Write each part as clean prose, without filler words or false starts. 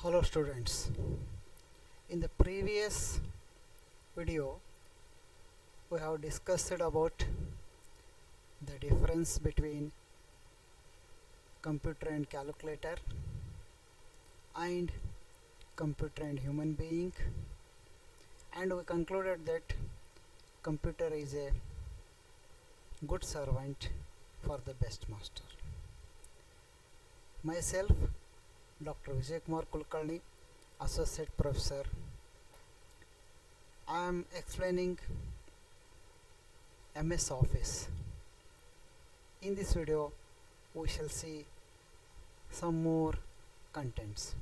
Hello students, in the previous video we have discussed about the difference between computer and calculator and computer and human being, and we concluded that computer is a good servant for the best master. Myself, Dr. Vijay Kumar Kulkarni, Associate Professor. I am explaining MS Office. In this video, we shall see some more contents.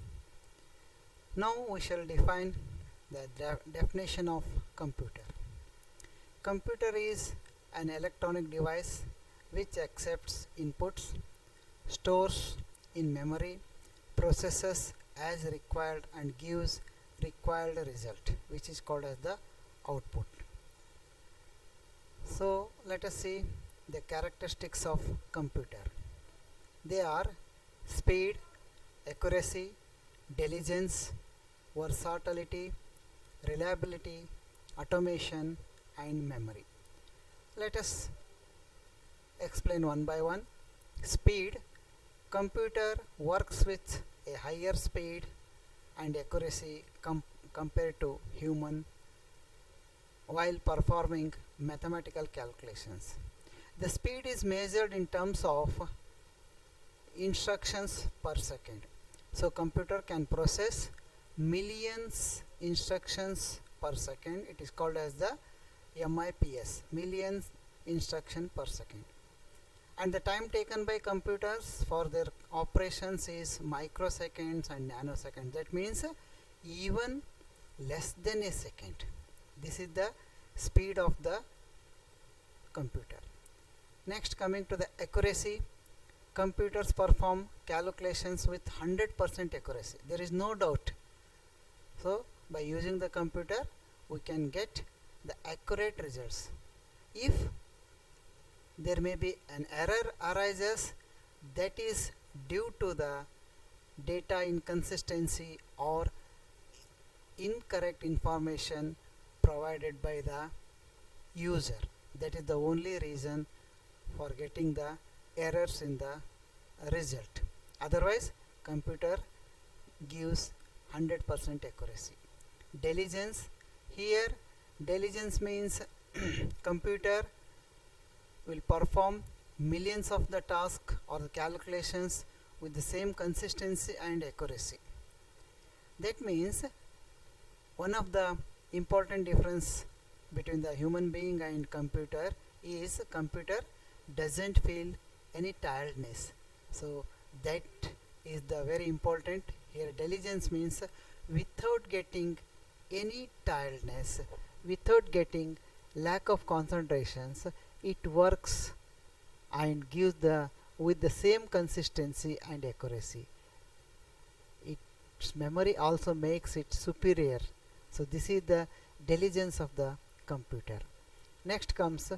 Now we shall define the definition of computer. Computer is an electronic device which accepts inputs, stores in memory, processes as required and gives required result, which is called as the output. So let us see the characteristics of computer. They are speed, accuracy, diligence, versatility, reliability, automation and memory. Let us explain one by one. Speed. Computer works with a higher speed and accuracy compared to human while performing mathematical calculations. The speed is measured in terms of instructions per second. So computer can process millions instructions per second. It is called as the MIPS, millions instruction per second. And the time taken by computers for their operations is microseconds and nanoseconds. That means even less than a second. This is the speed of the computer. Next, coming to the accuracy, computers perform calculations with 100% accuracy. There is no doubt. So by using the computer we can get the accurate results. If there may be an error arises, that is due to the data inconsistency or incorrect information provided by the user. That is the only reason for getting the errors in the result. Otherwise computer gives 100% accuracy. Diligence. Here diligence means computer will perform millions of the tasks or the calculations with the same consistency and accuracy. That means one of the important difference between the human being and computer is computer doesn't feel any tiredness. So that is the very important here. Diligence means without getting any tiredness, without getting lack of concentrations, it works and gives with the same consistency and accuracy. Its memory also makes it superior. So this is the diligence of the computer. Next comes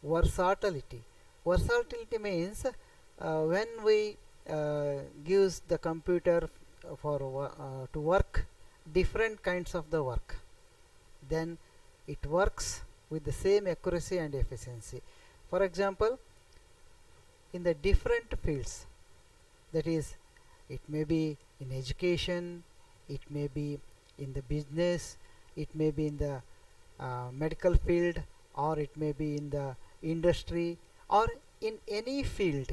versatility. Versatility means when we gives the computer for to work different kinds of the work, then it works with the same accuracy and efficiency. For example, in the different fields, that is, it may be in education, it may be in the business, it may be in the medical field, or it may be in the industry, or in any field,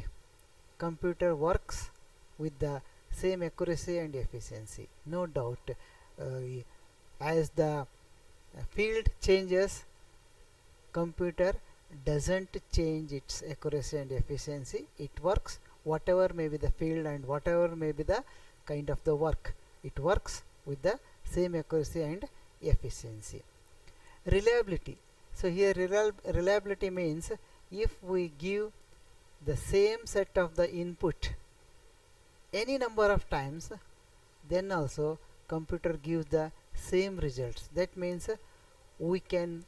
computer works with the same accuracy and efficiency. No doubt, as the field changes, computer doesn't change its accuracy and efficiency. It works whatever may be the field and whatever may be the kind of the work. It works with the same accuracy and efficiency. Reliability. So here reliability means if we give the same set of the input any number of times, then also computer gives the same results. That means we can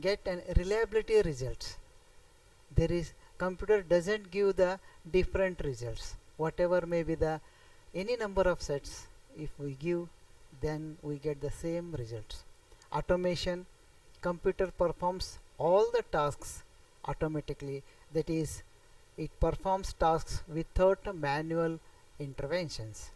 get an reliability results. There is computer doesn't give the different results. Whatever may be the any number of sets if we give, then we get the same results. Automation, computer performs all the tasks automatically, that is, it performs tasks without manual interventions.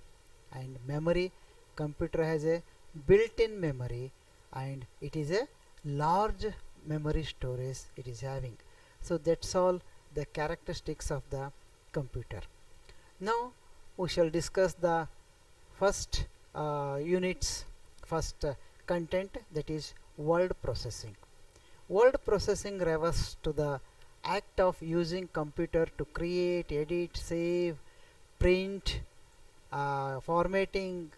And memory, computer has a built-in memory and it is a large memory storage it is having. So that's all the characteristics of the computer. Now we shall discuss the first first content, that is word processing. Word processing refers to the act of using computer to create, edit, save, print, formatting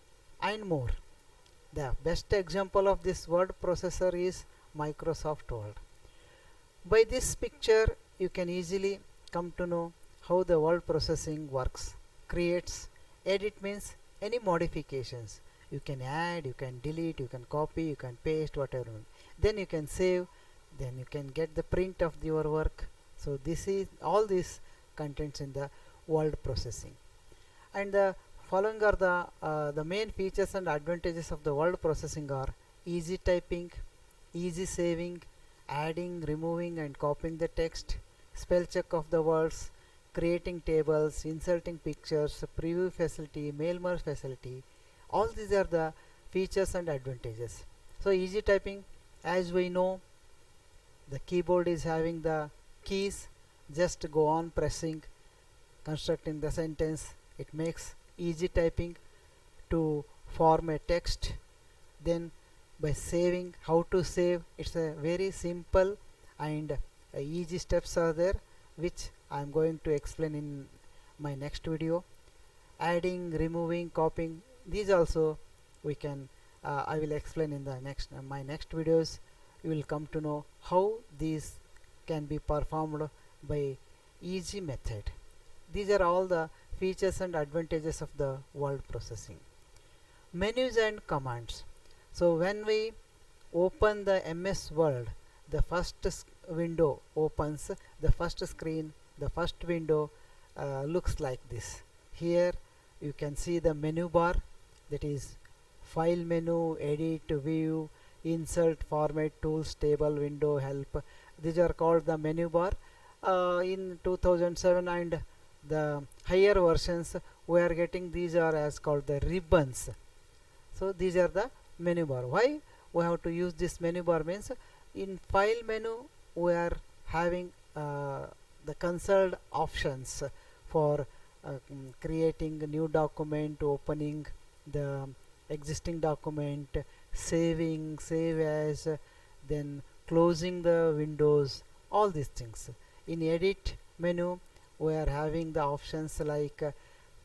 and more. The best example of this word processor is Microsoft Word. By this picture you can easily come to know how the word processing works. Creates, edit means any modifications. You can add, you can delete, you can copy, you can paste, whatever. Then you can save, then you can get the print of your work. So this is all these contents in the word processing. And the following are the main features and advantages of the word processing are easy typing, easy saving, adding, removing and copying the text, spell check of the words, creating tables, inserting pictures, preview facility, mail merge facility. All these are the features and advantages. So easy typing, as we know, the keyboard is having the keys, just go on pressing, constructing the sentence. It makes easy typing to form a text. Then by saving, how to save, it's a very simple and easy steps are there, which I am going to explain in my next video. Adding, removing, copying, these also we can I will explain in the next my next videos. You will come to know how these can be performed by easy method. These are all the features and advantages of the word processing. Menus and commands. So when we open the MS Word, the first window opens, the first screen, the first window looks like this. Here you can see the menu bar, that is file menu, edit, view, insert, format, tools, table, window, help. These are called the menu bar. In 2007 and the higher versions we are getting, these are as called the ribbons. So these are the menu bar. Why we have to use this menu bar means, in file menu we are having the concerned options for creating a new document, opening the existing document, saving, save as, then closing the windows, all these things. In edit menu we are having the options like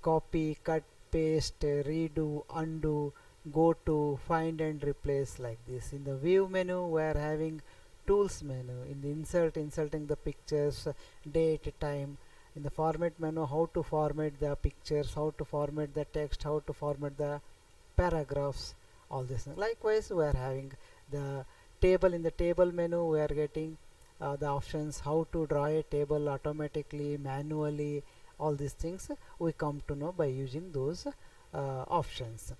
copy, cut, paste, redo, undo, go to, find and replace, like this. In the view menu we are having tools menu. In the insert, inserting the pictures, date, time. In the format menu, how to format the pictures, how to format the text, how to format the paragraphs, all this. Likewise we are having the table. In the table menu we are getting the options how to draw a table automatically, manually, all these things we come to know by using those options.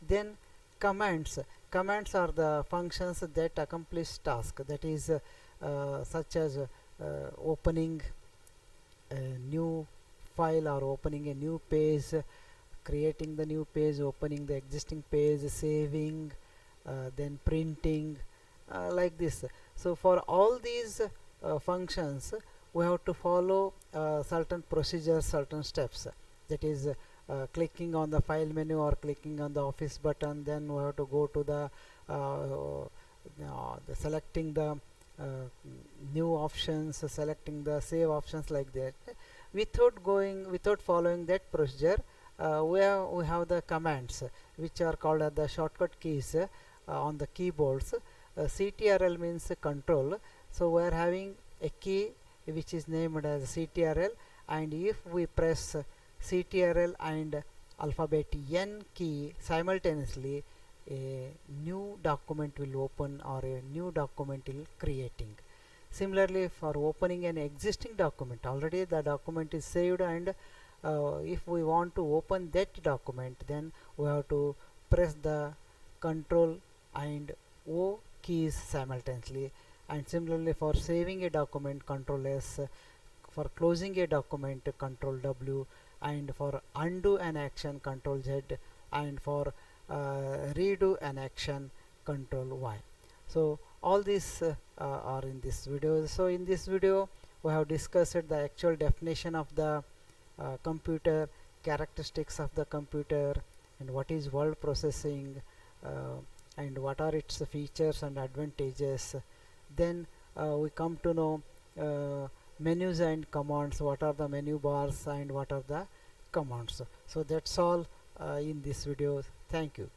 Then commands. Commands are the functions that accomplish task, that is such as opening a new file or opening a new page, creating the new page, opening the existing page, saving, then printing, like this. So for all these functions we have to follow certain procedures, certain steps, that is clicking on the file menu or clicking on the office button, then we have to go to the selecting the new options, selecting the save options, like that. Without following that procedure, we have the commands which are called as the shortcut keys on the keyboards. CTRL means control, so we are having a key which is named as CTRL, and if we press CTRL and alphabet N key simultaneously, a new document will open or a new document will creating. Similarly, for opening an existing document, already the document is saved and if we want to open that document, then we have to press the Control and O keys simultaneously, and similarly for saving a document, Control S, for closing a document, Control W, and for undo an action, Control Z, and for redo an action, Control Y. So all these are in this video. So in this video we have discussed the actual definition of the computer, characteristics of the computer, and what is word processing, and what are its features and advantages. Then we come to know menus and commands, what are the menu bars and what are the commands. So that's all in this video. Thank you.